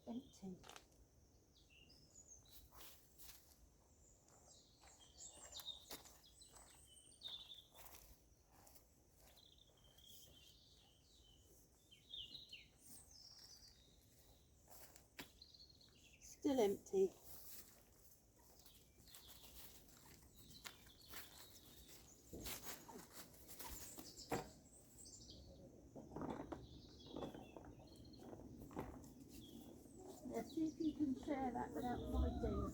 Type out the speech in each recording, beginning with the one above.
Empty. Still empty. Let's see if you can share that without fighting.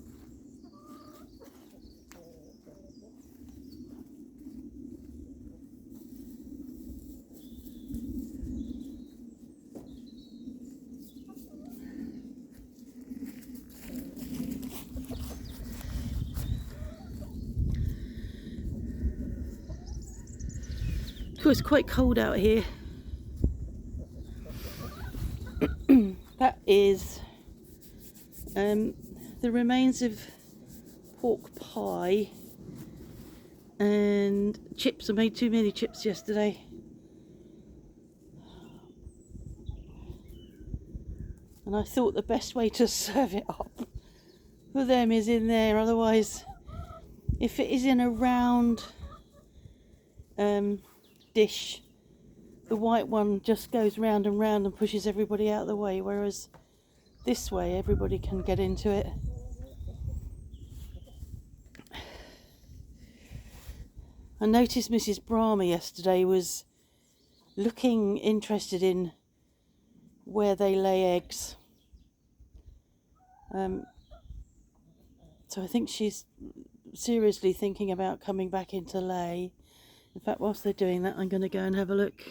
Oh, it's quite cold out here. That is the remains of pork pie and chips. I made too many chips yesterday. And I thought the best way to serve it up for them is in there. Otherwise, if it is in a round dish, the white one just goes round and round and pushes everybody out of the way, whereas this way everybody can get into it. I noticed Mrs. Brahma yesterday was looking interested in where they lay eggs. So I think she's seriously thinking about coming back into lay. In fact, whilst they're doing that, I'm going to go and have a look.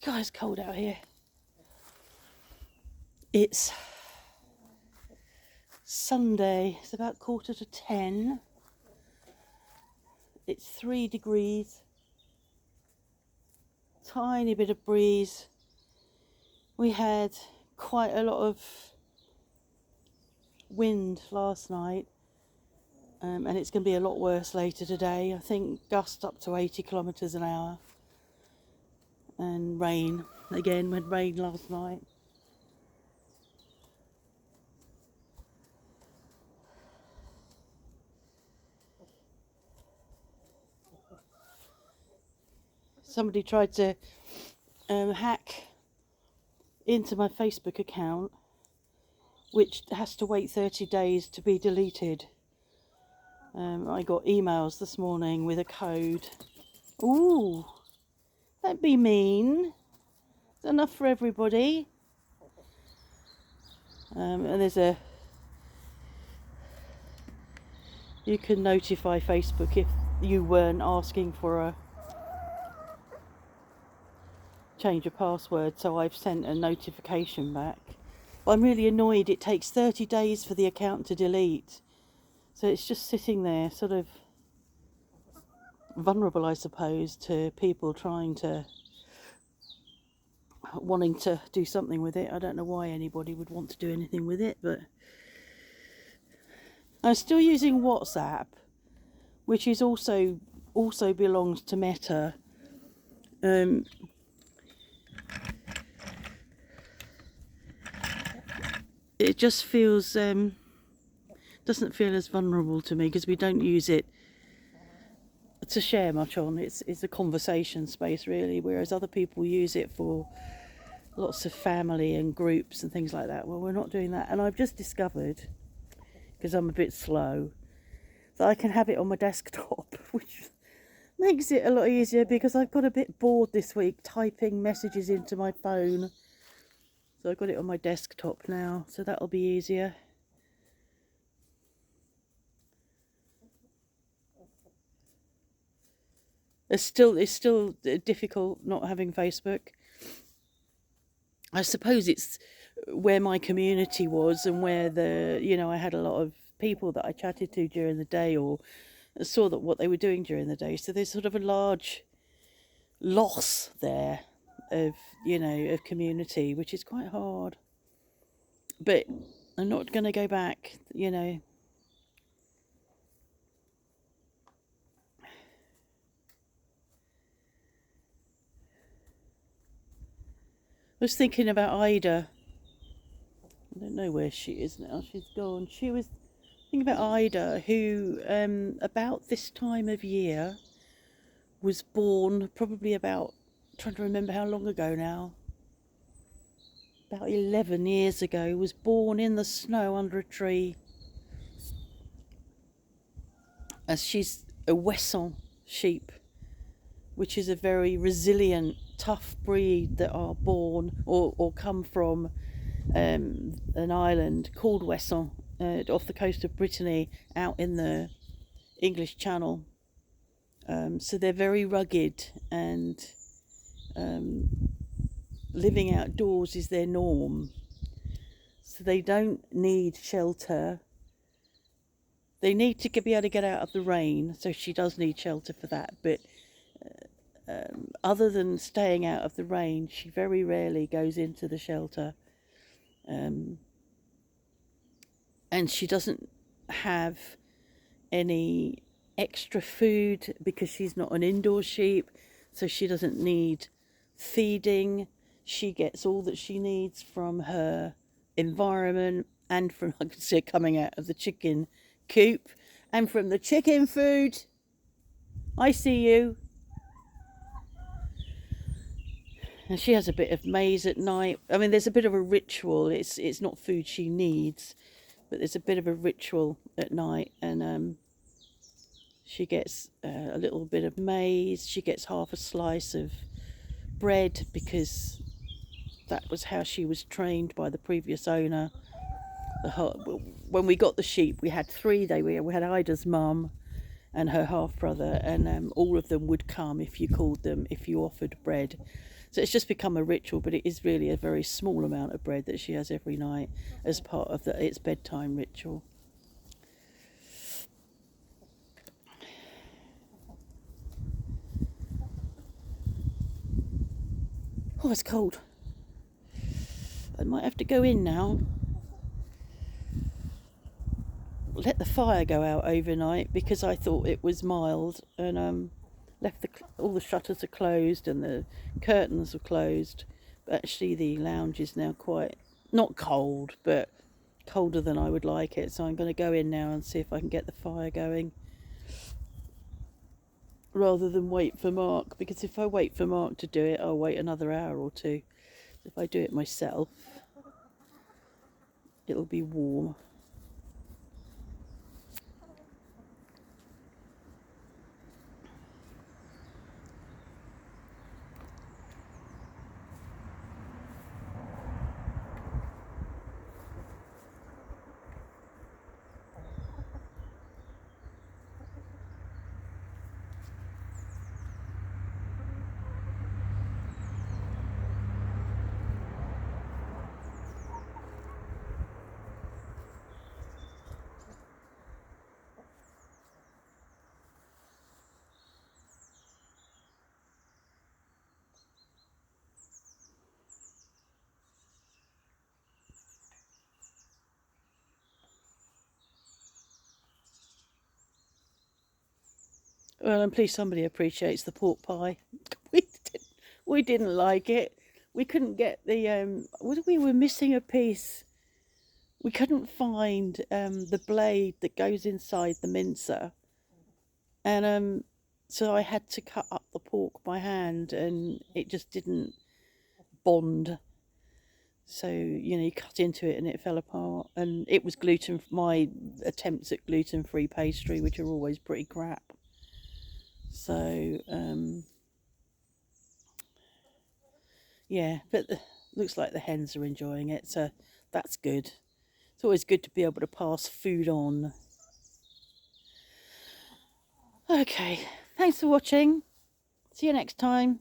God, it's cold out here. It's Sunday, it's about 9:45. It's 3 degrees, tiny bit of breeze. We had quite a lot of wind last night, and it's going to be a lot worse later today. I think gusts up to 80 kilometres an hour, and rain again. We had rain last night. Somebody tried to hack into my Facebook account, which has to wait 30 days to be deleted. I got emails this morning with a code. Ooh, that'd be mean. It's enough for everybody. And you can notify Facebook if you weren't asking for a change of password, so I've sent a notification back. But I'm really annoyed. It takes 30 days for the account to delete, so it's just sitting there, sort of vulnerable, I suppose, to people wanting to do something with it. I don't know why anybody would want to do anything with it, but I'm still using WhatsApp, which is also belongs to Meta. It just feels doesn't feel as vulnerable to me because we don't use it to share much on. It's a conversation space really, whereas other people use it for lots of family and groups and things like that. Well, we're not doing that, and I've just discovered, because I'm a bit slow, that I can have it on my desktop, which makes it a lot easier because I've got a bit bored this week typing messages into my phone. So I've got it on my desktop now, so that'll be easier. It's still difficult not having Facebook. I suppose it's where my community was and where I had a lot of people that I chatted to during the day or saw that what they were doing during the day. So there's sort of a large loss there of community, which is quite hard. But I'm not going to go back, I was thinking about Ida. I don't know where she is now. She's gone. She was thinking about Ida, who about this time of year was born, probably about, trying to remember how long ago now, about 11 years ago, was born in the snow under a tree. As she's a Ouessant sheep, which is a very resilient, tough breed that are born or come from an island called Ouessant off the coast of Brittany, out in the English Channel. So they're very rugged, and living outdoors is their norm. So they don't need shelter. They need to be able to get out of the rain, so she does need shelter for that. But other than staying out of the rain, she very rarely goes into the shelter. And she doesn't have any extra food because she's not an indoor sheep, so she doesn't need feeding. She gets all that she needs from her environment and from, I can see it coming out of the chicken coop, and from the chicken food. I see you. And she has a bit of maize at night. I mean, there's a bit of a ritual. It's not food she needs, but there's a bit of a ritual at night, and she gets a little bit of maize. She gets half a slice of bread because that was how she was trained by the previous owner. When we got the sheep, we had three. We had Ida's mum and her half brother, and all of them would come if you called them, if you offered bread. So it's just become a ritual, but it is really a very small amount of bread that she has every night as part of its bedtime ritual. Oh, it's cold. I might have to go in now. let the fire go out overnight because I thought it was mild, and left all the shutters are closed and the curtains are closed. But actually, the lounge is now quite not cold, but colder than I would like it. So I'm going to go in now and see if I can get the fire going, rather than wait for Mark. Because if I wait for Mark to do it, I'll wait another hour or two. If I do it myself, it'll be warm. Well, I'm pleased somebody appreciates the pork pie. We didn't, we didn't like it. We couldn't get the we were missing a piece. We couldn't find the blade that goes inside the mincer, and so I had to cut up the pork by hand, and it just didn't bond. So you cut into it and it fell apart, and it was gluten. My attempts at gluten-free pastry, which are always pretty crap. So yeah, but looks like the hens are enjoying it, so that's good. It's always good to be able to pass food on. Okay, thanks for watching. See you next time.